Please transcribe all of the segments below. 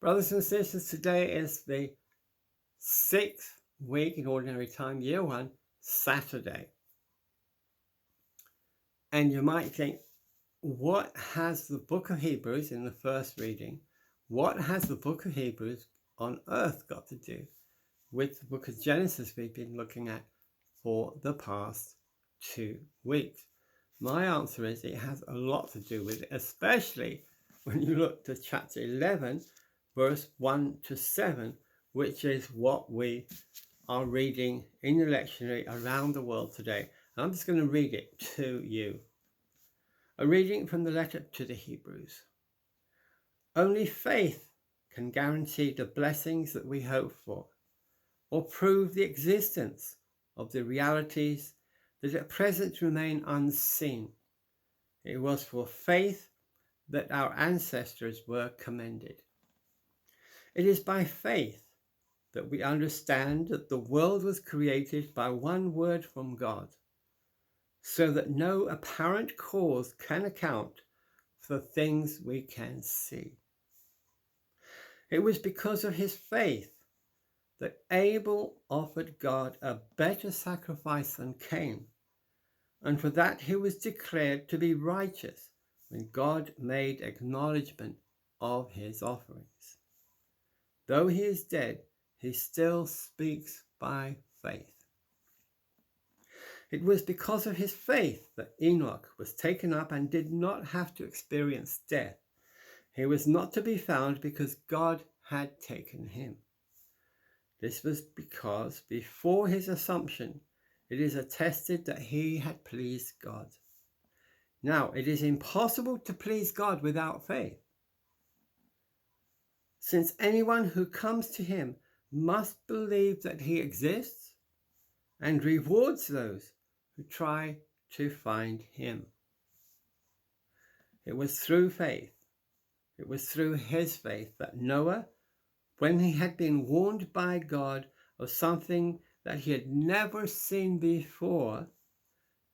Brothers and sisters, today is the 6th week in Ordinary Time, Year 1, Saturday. And you might think, what has the book of Hebrews in the first reading, what has the book of Hebrews on earth got to do with the book of Genesis we've been looking at for the past 2 weeks? My answer is it has a lot to do with it, especially when you look to chapter 11, verse 1 to 7, which is what we are reading in the lectionary around the world today. And I'm just going to read it to you. A reading from the letter to the Hebrews. Only faith can guarantee the blessings that we hope for, or prove the existence of the realities that at present remain unseen. It was for faith that our ancestors were commended. It is by faith that we understand that the world was created by one word from God, so that no apparent cause can account for things we can see. It was because of his faith that Abel offered God a better sacrifice than Cain, and for that he was declared to be righteous when God made acknowledgement of his offerings. Though he is dead, he still speaks by faith. It was because of his faith that Enoch was taken up and did not have to experience death. He was not to be found because God had taken him. This was because before his assumption, it is attested that he had pleased God. Now, it is impossible to please God without faith, since anyone who comes to him must believe that he exists and rewards those who try to find him. It was through faith, it was through his faith that Noah, when he had been warned by God of something that he had never seen before,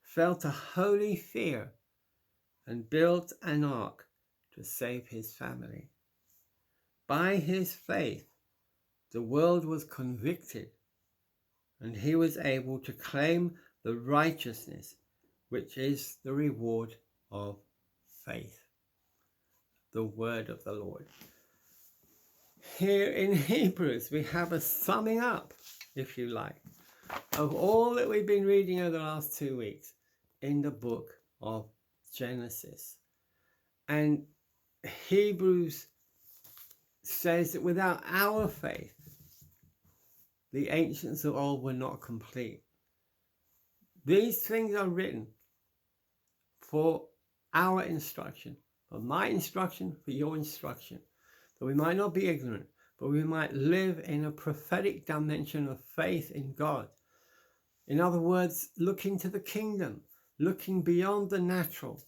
felt a holy fear and built an ark to save his family. By his faith, the world was convicted, and he was able to claim the righteousness which is the reward of faith. The word of the Lord. Here in Hebrews, we have a summing up, if you like, of all that we've been reading over the last 2 weeks in the book of Genesis. And Hebrews says that without our faith, the ancients of old were not complete. These things are written for our instruction, for my instruction, for your instruction, that we might not be ignorant, but we might live in a prophetic dimension of faith in God. In other words, looking to the kingdom, looking beyond the natural,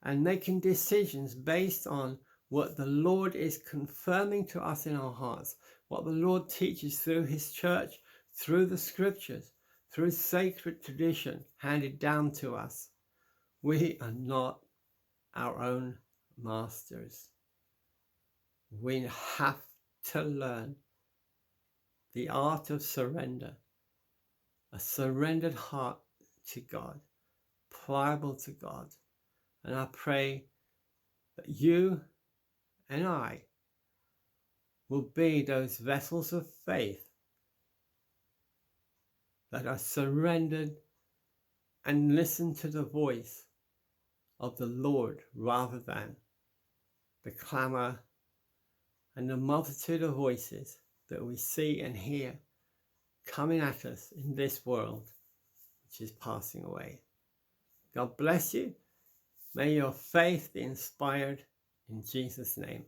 and making decisions based on what the Lord is confirming to us in our hearts, what the Lord teaches through his church, through the scriptures, through sacred tradition handed down to us. We are not our own masters. We have to learn the art of surrender, a surrendered heart to God, pliable to God. And I pray that you and I will be those vessels of faith that are surrendered and listen to the voice of the Lord rather than the clamor and the multitude of voices that we see and hear coming at us in this world which is passing away. God bless you. May your faith be inspired in Jesus' name.